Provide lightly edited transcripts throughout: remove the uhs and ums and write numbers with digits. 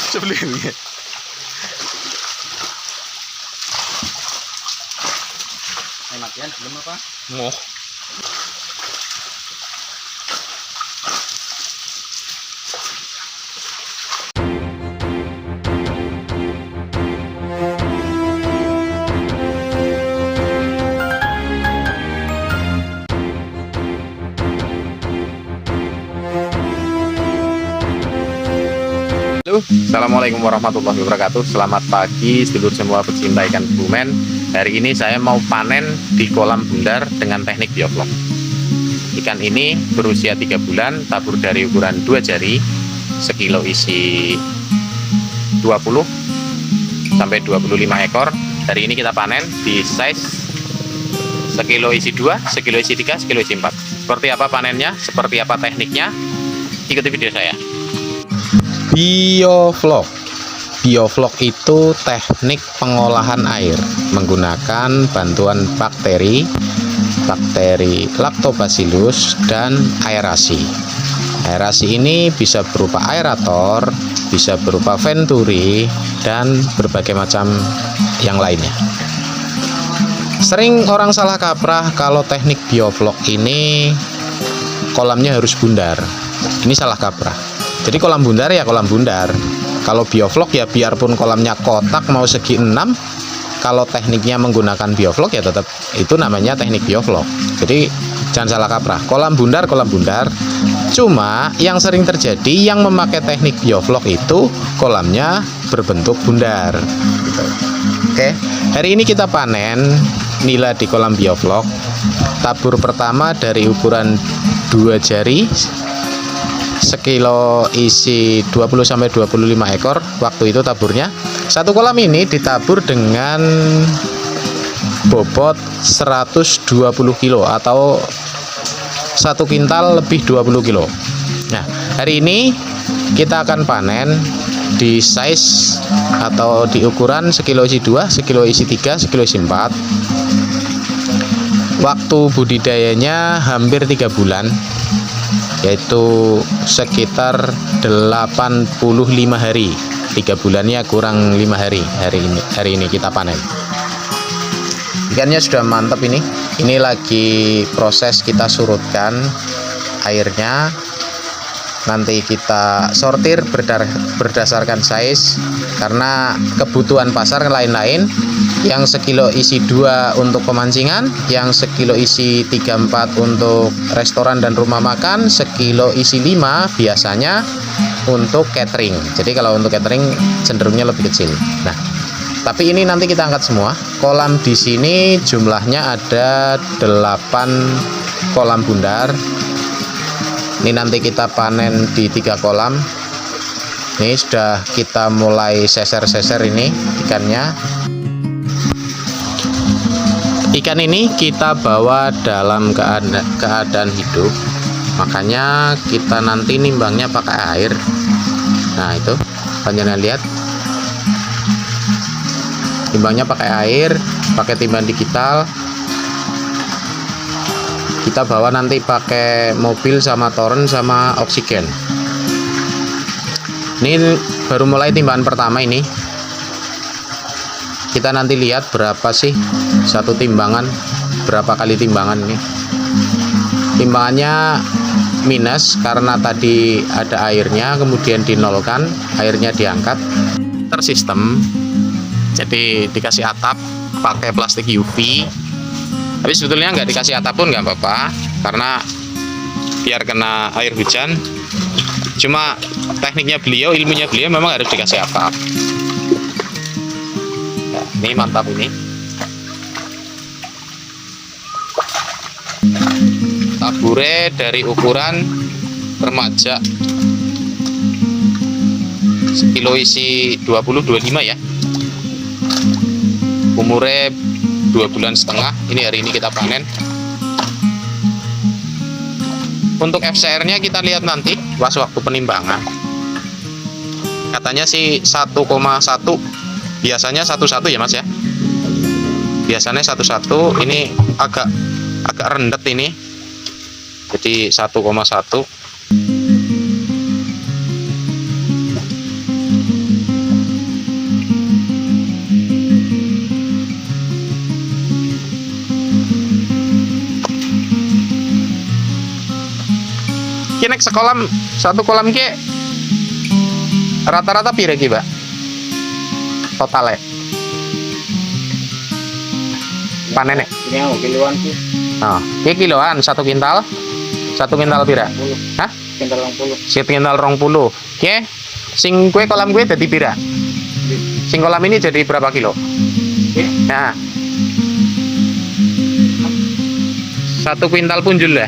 Sebelumnya. Matian belum apa? Moh. Assalamualaikum warahmatullahi wabarakatuh. Selamat pagi sedulur semua pecinta ikan kebumen. Hari ini saya mau panen di kolam bundar dengan teknik bioflok. Ikan ini berusia 3 bulan, tabur dari ukuran 2 jari, sekilo isi 20 sampai 25 ekor. Hari ini kita panen di size sekilo isi 2, sekilo isi 3, sekilo isi 4. Seperti apa panennya, seperti apa tekniknya, ikuti video saya. Bioflok. Bioflok itu teknik pengolahan air menggunakan bantuan bakteri Lactobacillus dan aerasi. Aerasi ini bisa berupa aerator, bisa berupa venturi, dan berbagai macam yang lainnya. Sering orang salah kaprah kalau teknik bioflok ini kolamnya harus bundar. Ini salah kaprah. Jadi kolam bundar ya kolam bundar. Kalau bioflok ya biarpun kolamnya kotak mau segi 6, kalau tekniknya menggunakan bioflok ya tetap itu namanya teknik bioflok. Jadi jangan salah kaprah. Kolam bundar. Cuma yang sering terjadi yang memakai teknik bioflok itu kolamnya berbentuk bundar. Gitu. Oke, hari ini kita panen nila di kolam bioflok. Tabur pertama dari ukuran 2 jari, sekilo isi 20 sampai 25 ekor. Waktu itu taburnya satu kolam ini ditabur dengan bobot 120 kilo atau 1 kintal lebih 20 kilo. Nah, hari ini kita akan panen di size atau di ukuran sekilo isi 2, sekilo isi 3, sekilo isi 4. Waktu budidayanya hampir 3 bulan, yaitu sekitar 85 hari. 3 bulannya kurang 5 hari. Hari ini kita panen. Ikannya sudah mantap ini. Ini lagi proses kita surutkan airnya. Nanti kita sortir berdasarkan size karena kebutuhan pasar lain-lain. Yang sekilo isi 2 untuk pemancingan, yang sekilo isi 3-4 untuk restoran dan rumah makan, sekilo isi 5 biasanya untuk catering. Jadi kalau untuk catering cenderungnya lebih kecil. Nah, tapi ini nanti kita angkat semua. Kolam di sini jumlahnya ada 8 kolam bundar. Ini nanti kita panen di 3 kolam. Ini sudah kita mulai seser-seser ini ikannya. Ikan ini kita bawa dalam keadaan hidup, makanya kita nanti nimbangnya pakai air. Nah itu panjenengan lihat, timbangnya pakai air, pakai timbang digital. Kita bawa nanti pakai mobil sama toren sama oksigen. Ini baru mulai timbangan pertama ini. Kita nanti lihat berapa sih satu timbangan, berapa kali timbangan ini. Timbangannya minus karena tadi ada airnya, kemudian dinolkan, airnya diangkat. Tersistem, jadi dikasih atap pakai plastik UV. Tapi sebetulnya nggak dikasih atap pun nggak apa-apa, karena biar kena air hujan. Cuma tekniknya beliau, ilmunya beliau memang harus dikasih atap. Nah, ini mantap ini. Tabure dari ukuran remaja, sekilo isi 20-25 ya. Umurnya 2 bulan setengah. Ini hari ini kita panen. Untuk FCR nya kita lihat nanti pas waktu penimbangan. Katanya sih 1,1, biasanya 1,1 ya mas ya. Biasanya 1,1, ini agak rendet ini, jadi 1,1. nek sekolam satu kolam ki rata-rata pira ki, Mbak? Totale. Panene. Ini yang kiloan sih. Oh, ki kiloan satu kintal. Satu kintal pira? 20. Hah? Kintal 20. Sekintal 20. Oke. Sing kue kolam gue jadi pira? Sing kolam ini jadi berapa kilo? Oke. Nah. 1 kuintal punjul ya.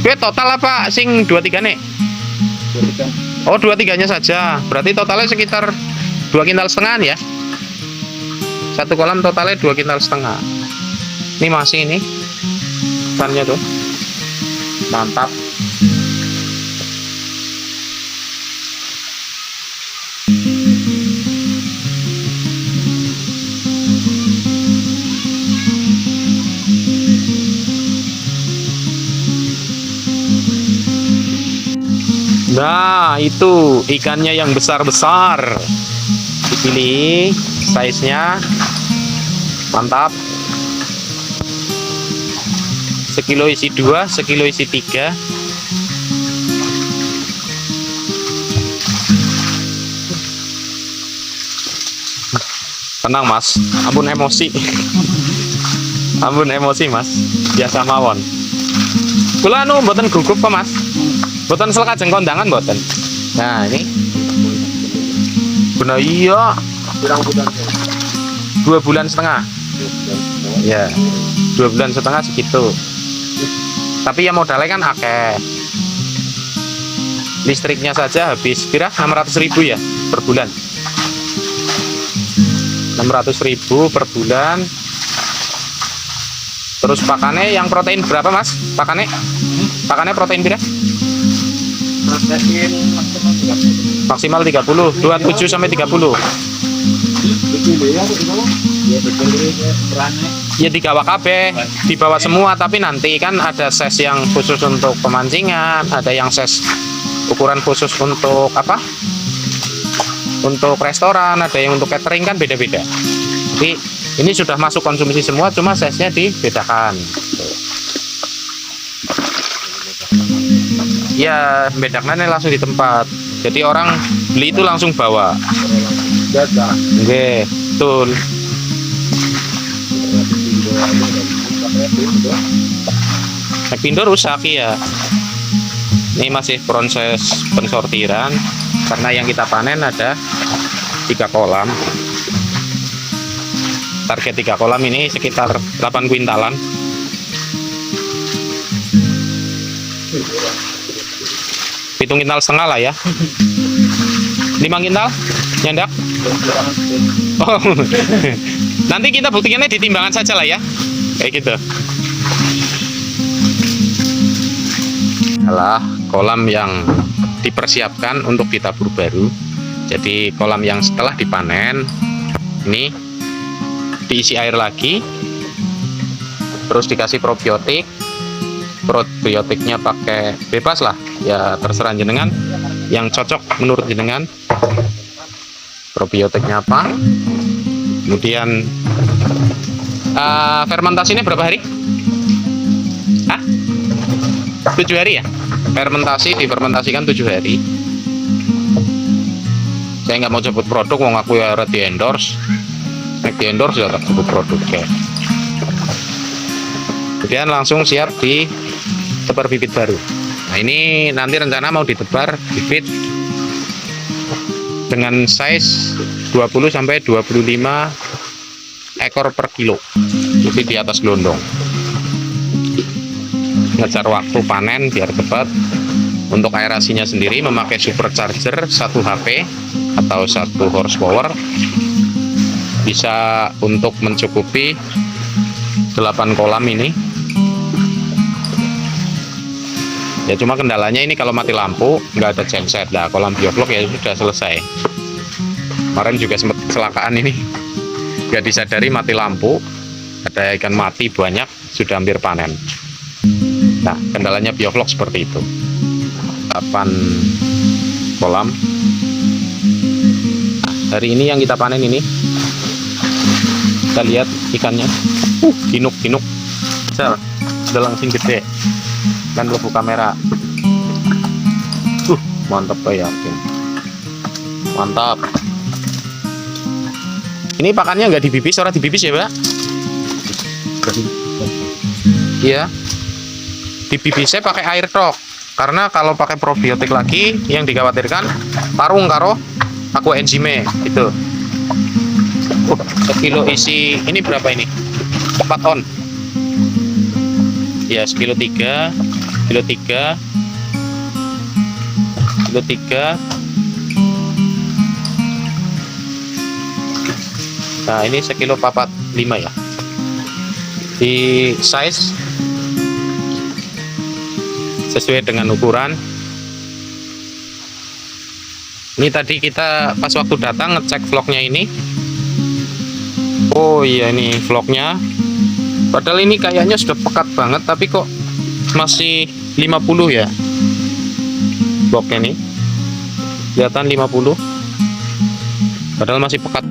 Kue total apa sing 23 nih? 23. Oh, 23-nya saja. Berarti totalnya sekitar 2 kintal setengah ya. Satu kolam totalnya 2 kintal setengah. Ini masih ini ikannya tuh. Mantap. Nah, itu ikannya yang besar-besar. Dipilih size-nya. Mantap. Sekilo isi 2, sekilo isi 3. Tenang, Mas. Ampun emosi. Ampun emosi, Mas. Biasa mawon. Kula anu mboten gugup kok, Mas. Mboten selakajeng kondangan mboten. Nah, ini. Benar iya. Kurang bulan. 2 bulan setengah. Ya. 2 bulan setengah segitu. Tapi ya modalnya kan akeh. Listriknya saja habis kira 600.000 ya per bulan. 600.000 per bulan. Terus pakannya yang protein berapa, Mas? Pakannya? Pakannya protein berapa? Protein maksimal 30. Maksimal 30, 27 sampai 30. Ya digawa kabeh, dibawa semua, tapi nanti kan ada ses yang khusus untuk pemancingan, ada yang ses ukuran khusus untuk apa? Untuk restoran, ada yang untuk catering, kan beda-beda. Jadi ini sudah masuk konsumsi semua, cuma size-nya dibedakan. Ya, bedakannya langsung di tempat. Jadi orang beli itu langsung bawa. Data. Oke, betul. Pindo rusak ya. Ini masih proses pensortiran karena yang kita panen ada 3 kolam. Target 3 kolam ini sekitar 8 kuintalan. Hitung kintal setengah lah ya. 5 kintal nyandak. Oh, nanti kita buktikannya di timbangan saja lah ya, kayak gitu. Adalah kolam yang dipersiapkan untuk ditabur baru. Jadi kolam yang setelah dipanen ini diisi air lagi, terus dikasih probiotik. Probiotiknya pakai bebas lah, ya terserah jenengan yang cocok menurut jenengan. Probiotiknya apa? Kemudian fermentasinya berapa hari? Hah? 7 hari ya? Difermentasikan 7 hari. Saya nggak mau sebut produk, mau ngaku ya di endorse. Nek di endorse ya tak sebut produk ya. Kemudian langsung siap di tebar bibit baru. Nah, ini nanti rencana mau ditebar bibit dengan size 20 sampai 25 ekor per kilo. Jadi di atas gelondong. Ngejar waktu panen biar cepat. Untuk aerasinya sendiri memakai supercharger 1 HP atau 1 horsepower. Bisa untuk mencukupi 8 kolam ini. Ya cuma kendalanya ini kalau mati lampu nggak ada genset. Nah, kolam bioflok ya sudah selesai. Kemarin juga sempat kecelakaan ini, nggak disadari mati lampu, ada ikan mati banyak, sudah hampir panen. Nah, kendalanya bioflok seperti itu. 8 kolam. Nah, hari ini yang kita panen ini, kita lihat ikannya, kinuk. dalang sing gede kan lebu kamera. Mantap ya, mantap. Ini pakannya nggak dibibis, orang dibibis ya, Pak? Iya. Dibibisnya pakai air tok. Karena kalau pakai probiotik lagi yang dikhawatirkan parung karo aqua enzime itu. Sekilo isi ini berapa ini? 4 on. Ya, sekilo 3, kilo 3. Kilo 3. Nah, ini sekilo 45 ya. Di size sesuai dengan ukuran. Ini tadi kita pas waktu datang ngecek vlognya ini. Oh iya, ini vlognya. Padahal ini kayaknya sudah pekat banget, tapi kok masih 50 ya. Vlognya nih kelihatan 50. Padahal masih pekat.